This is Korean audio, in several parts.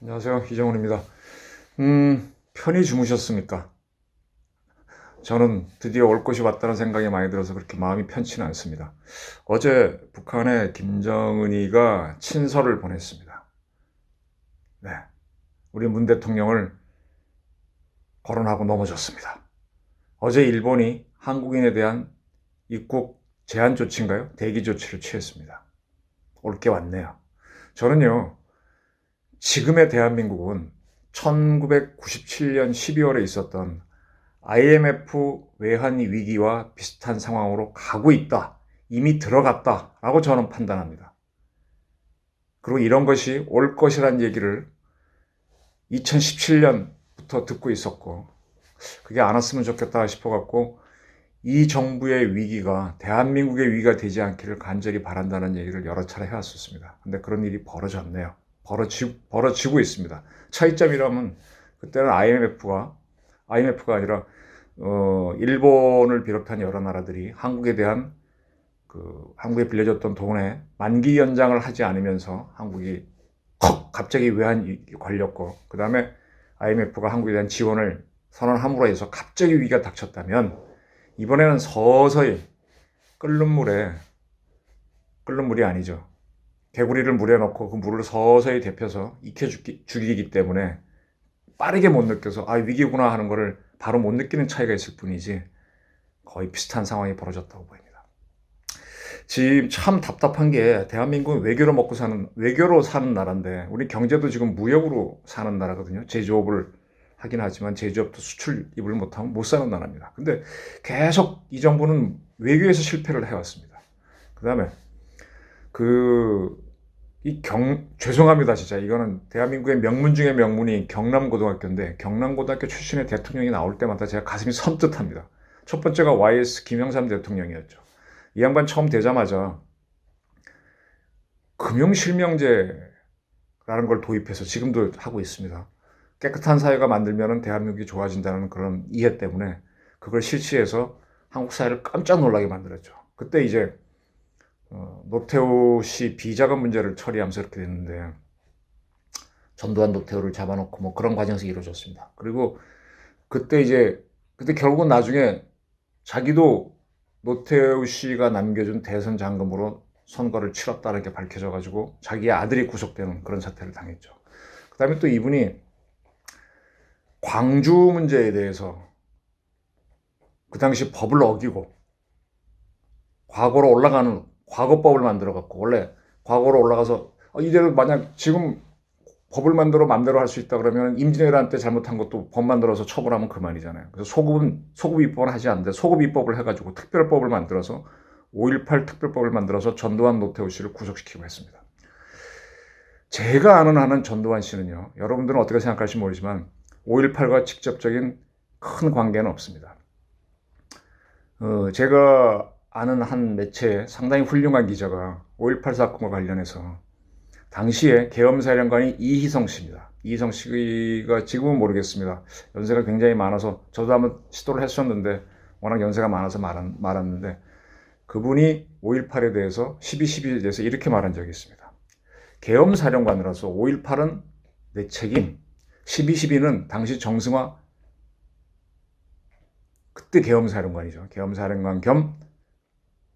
안녕하세요. 이정훈입니다. 편히 주무셨습니까? 저는 드디어 올 것이 왔다는 생각이 많이 들어서 그렇게 마음이 편치는 않습니다. 어제 북한의 김정은이가 친서를 보냈습니다. 네. 우리 문 대통령을 거론하고 넘어졌습니다. 어제 일본이 한국인에 대한 입국 제한 조치인가요? 대기 조치를 취했습니다. 올 게 왔네요. 저는요, 지금의 대한민국은 1997년 12월에 있었던 IMF 외환 위기와 비슷한 상황으로 가고 있다. 이미 들어갔다라고 저는 판단합니다. 그리고 이런 것이 올 것이란 얘기를 2017년부터 듣고 있었고, 그게 안 왔으면 좋겠다 싶어갖고 이 정부의 위기가 대한민국의 위기가 되지 않기를 간절히 바란다는 얘기를 여러 차례 해왔었습니다. 근데 그런 일이 벌어졌네요. 벌어지고 있습니다. 차이점이라면 그때는 IMF가 아니라 일본을 비롯한 여러 나라들이 한국에 대한 한국에 빌려줬던 돈의 만기 연장을 하지 않으면서 한국이 갑자기 외환이 걸렸고, 그 다음에 IMF가 한국에 대한 지원을 선언함으로 해서 갑자기 위기가 닥쳤다면, 이번에는 서서히 끓는 물이 아니죠. 개구리를 물에 넣고 그 물을 서서히 데펴서 죽이기 때문에 빠르게 못 느껴서 위기구나 하는 거를 바로 못 느끼는 차이가 있을 뿐이지 거의 비슷한 상황이 벌어졌다고 보입니다. 지금 참 답답한 게 대한민국은 외교로 사는 나라인데, 우리 경제도 지금 무역으로 사는 나라거든요. 제조업을 하긴 하지만 제조업도 수출입을 못하면 못 사는 나라입니다. 근데 계속 이 정부는 외교에서 실패를 해왔습니다. 그 다음에 죄송합니다. 진짜 이거는 대한민국의 명문 중에 명문이 경남고등학교인데, 경남고등학교 출신의 대통령이 나올 때마다 제가 가슴이 섬뜩합니다. 첫 번째가 YS 김영삼 대통령이었죠. 이 양반 처음 되자마자 금융실명제라는 걸 도입해서 지금도 하고 있습니다. 깨끗한 사회가 만들면 대한민국이 좋아진다는 그런 이해 때문에 그걸 실시해서 한국 사회를 깜짝 놀라게 만들었죠. 그때 이제 노태우 씨 비자금 문제를 처리하면서 이렇게 됐는데, 전두환 노태우를 잡아놓고 뭐 그런 과정에서 이루어졌습니다. 그리고 그때 결국은 나중에 자기도 노태우 씨가 남겨준 대선 잔금으로 선거를 치렀다는 게 밝혀져가지고 자기의 아들이 구속되는 그런 사태를 당했죠. 그 다음에 또 이분이 광주 문제에 대해서 그 당시 법을 어기고 과거로 올라가는 과거법을 만들어갖고, 원래 과거로 올라가서 이대로 만약 지금 법을 만들어 맘대로 할 수 있다 그러면 임진왜란 때 잘못한 것도 법 만들어서 처벌하면 그만이잖아요. 그래서 소급 입법은 하지 않는데 소급 입법을 해가지고 특별법을 만들어서 5.18 특별법을 만들어서 전두환 노태우 씨를 구속시키고 했습니다. 제가 아는 한은 전두환 씨는요, 여러분들은 어떻게 생각할지 모르지만 5.18과 직접적인 큰 관계는 없습니다. 제가 아는 한 매체에 상당히 훌륭한 기자가 5.18 사건과 관련해서 당시에 계엄사령관이 이희성 씨입니다. 이희성 씨가 지금은 모르겠습니다. 연세가 굉장히 많아서 저도 한번 시도를 했었는데 워낙 연세가 많아서 말았는데, 그분이 5.18에 대해서 12.12에 대해서 이렇게 말한 적이 있습니다. 계엄사령관으로서 5.18은 내 책임, 12.12는 당시 정승화 그때 계엄사령관이죠. 계엄사령관 겸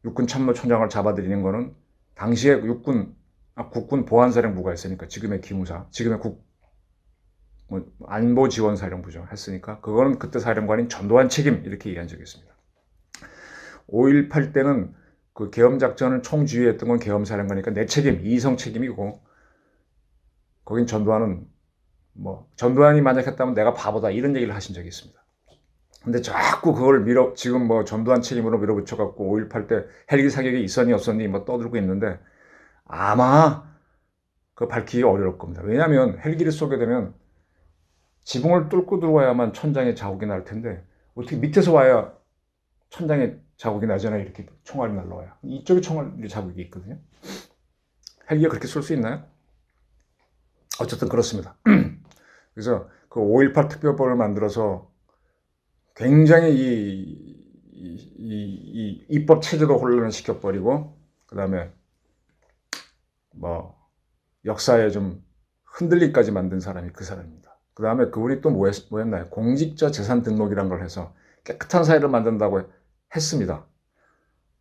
육군참모총장을 잡아들이는 거는 당시에 국군 보안사령부가 했으니까, 지금의 기무사, 지금의 안보지원사령부죠. 했으니까 그거는 그때 사령관인 전두환 책임, 이렇게 얘기한 적이 있습니다. 5.18 때는 그 계엄작전을 총지휘했던 건 계엄사령관이니까 내 책임, 이희성 책임이고, 거긴 전두환이 만약 했다면 내가 바보다, 이런 얘기를 하신 적이 있습니다. 근데 자꾸 그걸 지금 전두환 책임으로 밀어붙여갖고 5.18 때 헬기 사격이 있었니 없었니 떠들고 있는데, 아마 그거 밝히기 어려울 겁니다. 왜냐하면 헬기를 쏘게 되면 지붕을 뚫고 들어와야만 천장에 자국이 날 텐데, 어떻게 밑에서 와야 천장에 자국이 나잖아요. 이렇게 총알이 날라와요. 이쪽에 총알이 자국이 있거든요. 헬기가 그렇게 쏠 수 있나요? 어쨌든 그렇습니다. 그래서 그 5.18 특별법을 만들어서 굉장히 이 입법 체제도 혼란을 시켜버리고, 그 다음에 역사에 좀 흔들리까지 만든 사람이 그 사람입니다. 그 다음에 그분이 또 뭐였나요? 공직자 재산 등록이란 걸 해서 깨끗한 사회를 만든다고 했습니다.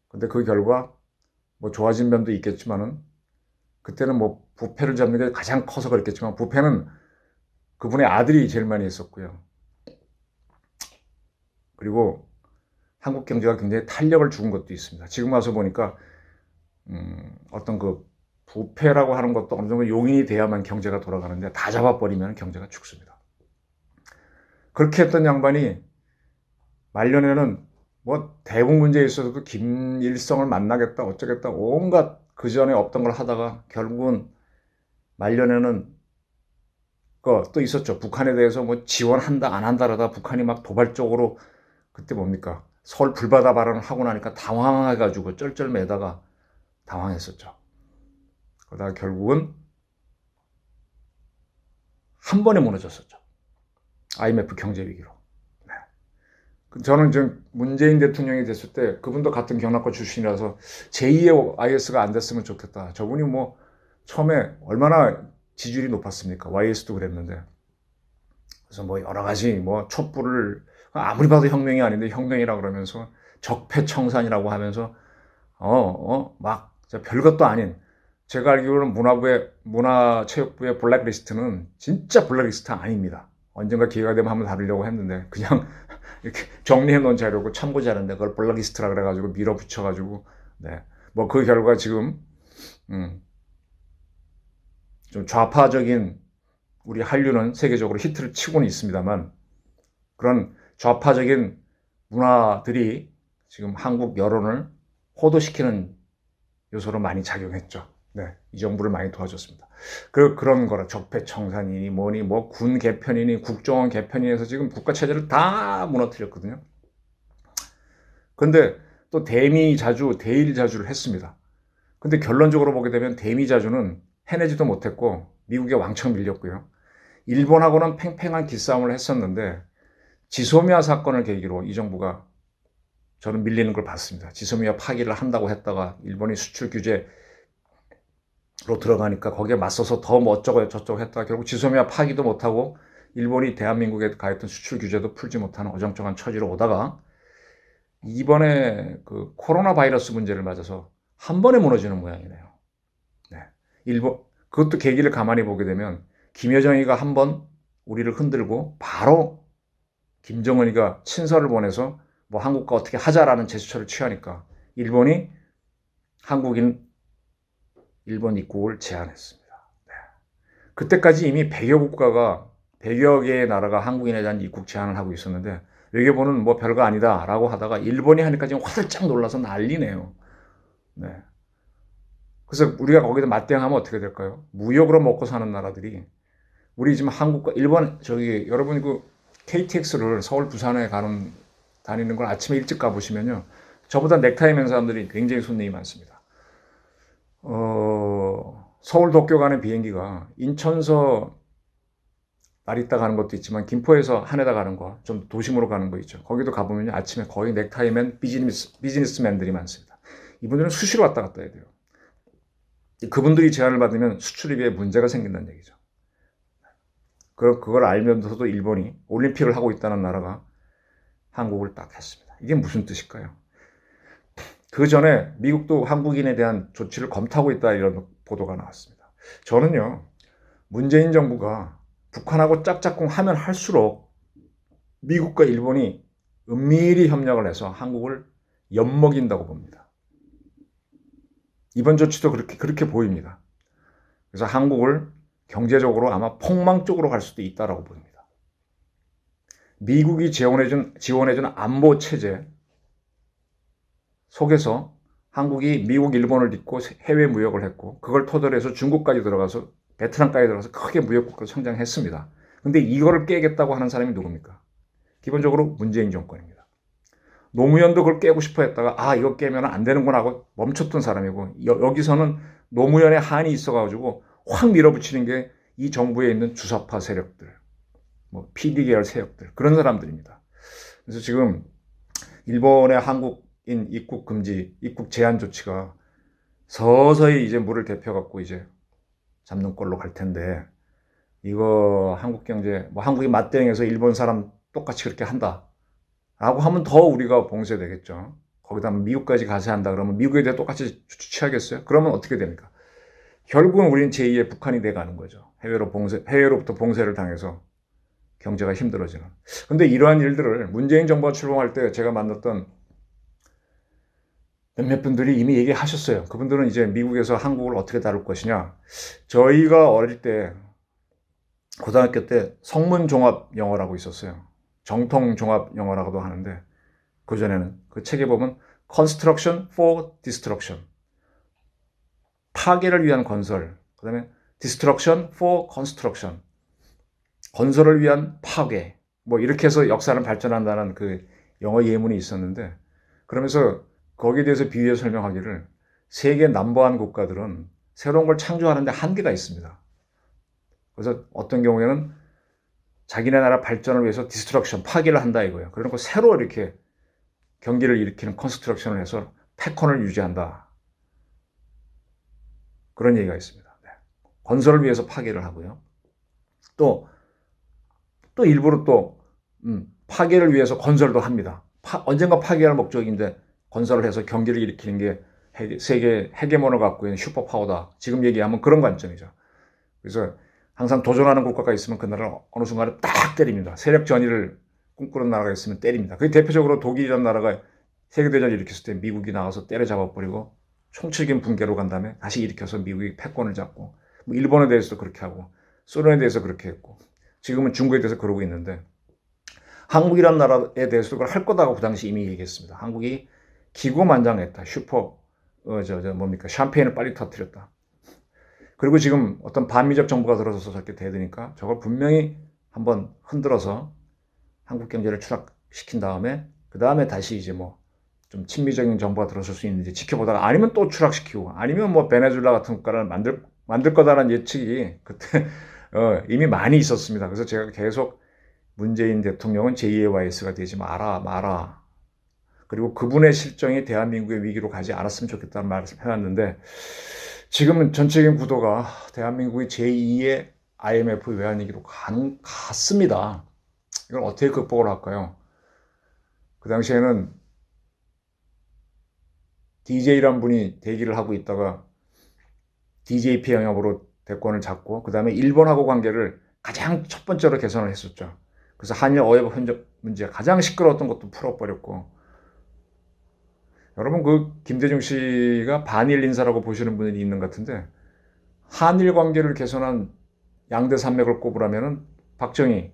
근데 그 결과 뭐 좋아진 면도 있겠지만은 그때는 뭐 부패를 잡는 게 가장 커서 그랬겠지만 부패는 그분의 아들이 제일 많이 했었고요. 그리고 한국 경제가 굉장히 탄력을 준 것도 있습니다. 지금 와서 보니까 어떤 그 부패라고 하는 것도 어느 정도 용인이 돼야만 경제가 돌아가는데 다 잡아버리면 경제가 죽습니다. 그렇게 했던 양반이 말년에는 뭐 대북 문제에 있어서도 김일성을 만나겠다 어쩌겠다 온갖 그 전에 없던 걸 하다가 결국은 말년에는 또 있었죠. 북한에 대해서 뭐 지원한다 안 한다라다 북한이 막 도발적으로 그때 뭡니까 서울 불바다 발언을 하고 나니까 당황해가지고 쩔쩔매다가 당황했었죠. 그러다가 결국은 한 번에 무너졌었죠. IMF 경제 위기로. 네. 저는 지금 문재인 대통령이 됐을 때 그분도 같은 경락고 출신이라서 제2의 IS가 안 됐으면 좋겠다. 저분이 뭐 처음에 얼마나 지지율이 높았습니까? YS도 그랬는데. 그래서 뭐 여러 가지 뭐 촛불을 아무리 봐도 혁명이 아닌데 혁명이라 그러면서 적폐청산이라고 하면서 막 별것도 아닌 제가 알기로는 문화체육부의 블랙리스트는 진짜 블랙리스트 아닙니다. 언젠가 기회가 되면 한번 다루려고 했는데 그냥 이렇게 정리해 놓은 자료고 참고 자료인데 그걸 블랙리스트라 그래가지고 밀어붙여가지고 네. 뭐 그 결과 지금 좀 좌파적인 우리 한류는 세계적으로 히트를 치고는 있습니다만 그런 좌파적인 문화들이 지금 한국 여론을 호도시키는 요소로 많이 작용했죠. 네, 이 정부를 많이 도와줬습니다. 그런 거라 적폐청산이니 뭐니 뭐 군 개편이니 국정원 개편이 해서 지금 국가 체제를 다 무너뜨렸거든요. 근데 또 대미자주, 대일자주를 했습니다. 근데 결론적으로 보게 되면 대미자주는 해내지도 못했고 미국에 왕창 밀렸고요. 일본하고는 팽팽한 기싸움을 했었는데 지소미아 사건을 계기로 이 정부가 저는 밀리는 걸 봤습니다. 지소미아 파기를 한다고 했다가 일본이 수출 규제로 들어가니까 거기에 맞서서 더 뭐 어쩌고 저쩌고 했다가 결국 지소미아 파기도 못하고 일본이 대한민국에 가했던 수출 규제도 풀지 못하는 어정쩡한 처지로 오다가 이번에 그 코로나 바이러스 문제를 맞아서 한 번에 무너지는 모양이네요. 네. 그것도 계기를 가만히 보게 되면 김여정이가 한 번 우리를 흔들고 바로 김정은이가 친서를 보내서 뭐 한국과 어떻게 하자라는 제스처를 취하니까 일본이 일본 입국을 제한했습니다. 네. 그때까지 이미 100여 개의 나라가 한국인에 대한 입국 제한을 하고 있었는데 외교부는 뭐 별거 아니다라고 하다가 일본이 하니까 지금 화들짝 놀라서 난리네요. 네. 그래서 우리가 거기서 맞대응하면 어떻게 될까요? 무역으로 먹고 사는 나라들이 우리 지금 한국과 일본 여러분 그 KTX를 서울 부산에 다니는 걸 아침에 일찍 가보시면요. 저보다 넥타이 맨 사람들이 굉장히 손님이 많습니다. 서울 도쿄 가는 비행기가 인천서 나리타 가는 것도 있지만 김포에서羽田가는 거, 좀 도심으로 가는 거 있죠. 거기도 가보면 아침에 거의 넥타이맨 비즈니스맨들이 많습니다. 이분들은 수시로 왔다 갔다 해야 돼요. 그분들이 제한을 받으면 수출입에 문제가 생긴다는 얘기죠. 그걸 알면서도 일본이 올림픽을 하고 있다는 나라가 한국을 딱 했습니다. 이게 무슨 뜻일까요? 그 전에 미국도 한국인에 대한 조치를 검토하고 있다 이런 보도가 나왔습니다. 저는요, 문재인 정부가 북한하고 짝짝꿍 하면 할수록 미국과 일본이 은밀히 협력을 해서 한국을 엿먹인다고 봅니다. 이번 조치도 그렇게 보입니다. 그래서 한국을 경제적으로 아마 폭망 쪽으로 갈 수도 있다고 봅니다. 미국이 지원해준 안보 체제 속에서 한국이 미국, 일본을 딛고 해외 무역을 했고 그걸 토대로 해서 중국까지 들어가서 베트남까지 들어가서 크게 무역국가로 성장했습니다. 근데 이거를 깨겠다고 하는 사람이 누굽니까? 기본적으로 문재인 정권입니다. 노무현도 그걸 깨고 싶어 했다가 이거 깨면 안 되는구나 하고 멈췄던 사람이고 여기서는 노무현의 한이 있어가지고 확 밀어붙이는 게 이 정부에 있는 주사파 세력들, 뭐 PD 계열 세력들 그런 사람들입니다. 그래서 지금 일본의 한국인 입국 금지, 입국 제한 조치가 서서히 이제 물을 데펴갖고 이제 잡는 꼴로 갈 텐데 이거 한국 경제, 뭐 한국이 맞대응해서 일본 사람 똑같이 그렇게 한다 라고 하면 더 우리가 봉쇄되겠죠. 거기다 미국까지 가세 한다 그러면 미국에 대해 똑같이 취하겠어요? 그러면 어떻게 됩니까? 결국은 우리는 제2의 북한이 돼가는 거죠. 해외로부터 봉쇄를 당해서 경제가 힘들어지는. 근데 이러한 일들을 문재인 정부가 출범할 때 제가 만났던 몇몇 분들이 이미 얘기하셨어요. 그분들은 이제 미국에서 한국을 어떻게 다룰 것이냐. 저희가 어릴 때, 고등학교 때 성문종합영어라고 있었어요. 정통종합영어라고도 하는데, 그전에는 그 책에 보면 Construction for Destruction. 파괴를 위한 건설. 그 다음에 Destruction for Construction. 건설을 위한 파괴. 뭐 이렇게 해서 역사는 발전한다는 그 영어 예문이 있었는데, 그러면서 거기에 대해서 비유해 설명하기를 세계 넘버원 국가들은 새로운 걸 창조하는데 한계가 있습니다. 그래서 어떤 경우에는 자기네 나라 발전을 위해서 디스트럭션, 파괴를 한다 이거예요. 그러니까 새로 이렇게 경기를 일으키는 컨스트럭션을 해서 패권을 유지한다. 그런 얘기가 있습니다. 네. 건설을 위해서 파괴를 하고요. 또 일부러 또 파괴를 위해서 건설도 합니다. 언젠가 파괴할 목적인데 건설을 해서 경기를 일으키는 게 세계 헤게몬을 갖고 있는 슈퍼파워다. 지금 얘기하면 그런 관점이죠. 그래서 항상 도전하는 국가가 있으면 그 나라를 어느 순간에 딱 때립니다. 세력 전의를 꿈꾸는 나라가 있으면 때립니다. 그게 대표적으로 독일이라는 나라가 세계대전을 일으켰을 때 미국이 나와서 때려잡아버리고 총책임 붕괴로 간 다음에 다시 일으켜서 미국이 패권을 잡고, 뭐 일본에 대해서도 그렇게 하고 소련에 대해서 그렇게 했고 지금은 중국에 대해서 그러고 있는데, 한국이라는 나라에 대해서도 그걸 할 거다고 그 당시 이미 얘기했습니다. 한국이 기고만장했다. 뭡니까? 샴페인을 빨리 터뜨렸다. 그리고 지금 어떤 반미적 정부가 들어서서 저렇게 대드니까 저걸 분명히 한번 흔들어서 한국 경제를 추락시킨 다음에 그 다음에 다시 이제 뭐 좀 친미적인 정부가 들어설 수 있는지 지켜보다가, 아니면 또 추락시키고, 아니면 뭐 베네수엘라 같은 국가를 만들 거다라는 예측이 그때 이미 많이 있었습니다. 그래서 제가 계속 문재인 대통령은 제2의 YS가 되지 마라. 그리고 그분의 실정이 대한민국의 위기로 가지 않았으면 좋겠다는 말을 해왔는데, 지금은 전체적인 구도가 대한민국이 제2의 IMF 외환위기로 갔습니다. 이걸 어떻게 극복을 할까요? 그 당시에는 DJ란 분이 대기를 하고 있다가 DJP 영역으로 대권을 잡고, 그 다음에 일본하고 관계를 가장 첫 번째로 개선을 했었죠. 그래서 한일 어협 흔적 문제가 가장 시끄러웠던 것도 풀어버렸고, 여러분 그 김대중 씨가 반일 인사라고 보시는 분이 있는 것 같은데, 한일 관계를 개선한 양대 산맥을 꼽으라면은 박정희,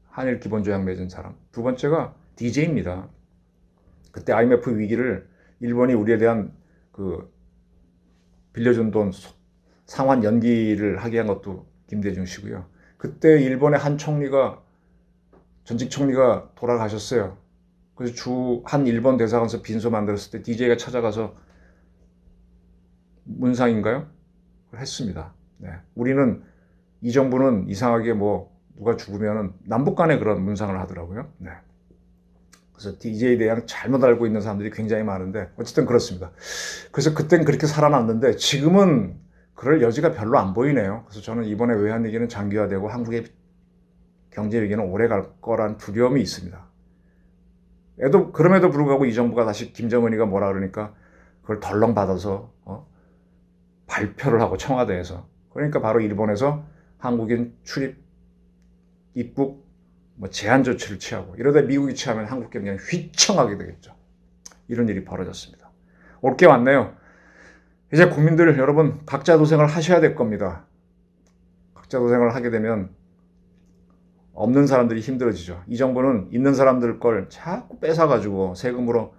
한일 기본조약 맺은 사람. 두 번째가 DJ입니다. 그때 IMF 위기를 일본이 우리에 대한 그 빌려준 돈 상환 연기를 하게 한 것도 김대중 씨고요. 그때 일본의 한 총리가, 전직 총리가 돌아가셨어요. 그래서 한 일본 대사관에서 빈소 만들었을 때 DJ가 찾아가서 문상인가요? 했습니다. 네. 우리는, 이 정부는 이상하게 뭐 누가 죽으면 남북 간에 그런 문상을 하더라고요. 네. 그래서 DJ에 대한 잘못 알고 있는 사람들이 굉장히 많은데 어쨌든 그렇습니다. 그래서 그땐 그렇게 살아났는데 지금은 그럴 여지가 별로 안 보이네요. 그래서 저는 이번에 외환위기는 장기화되고 한국의 경제위기는 오래 갈 거란 두려움이 있습니다. 그럼에도 불구하고 이 정부가 다시 김정은이가 뭐라 그러니까 그걸 덜렁 받아서 발표를 하고, 청와대에서. 그러니까 바로 일본에서 한국인 출입, 입국 뭐 제한 조치를 취하고, 이러다 미국이 취하면 한국 경제는 휘청하게 되겠죠. 이런 일이 벌어졌습니다. 올 게 왔네요. 이제 국민들 여러분 각자 도생을 하셔야 될 겁니다. 각자 도생을 하게 되면 없는 사람들이 힘들어지죠. 이 정부는 있는 사람들 걸 자꾸 뺏어가지고 세금으로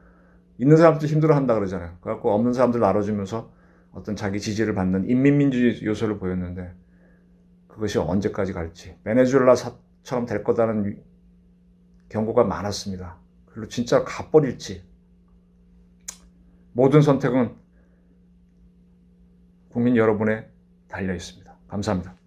있는 사람들 힘들어한다 그러잖아요. 그래갖고 없는 사람들 나눠주면서 어떤 자기 지지를 받는 인민민주주의 요소를 보였는데, 그것이 언제까지 갈지, 베네수엘라처럼 될 거다는 경고가 많았습니다. 그리고 진짜 가버릴지. 모든 선택은 국민 여러분에 달려 있습니다. 감사합니다.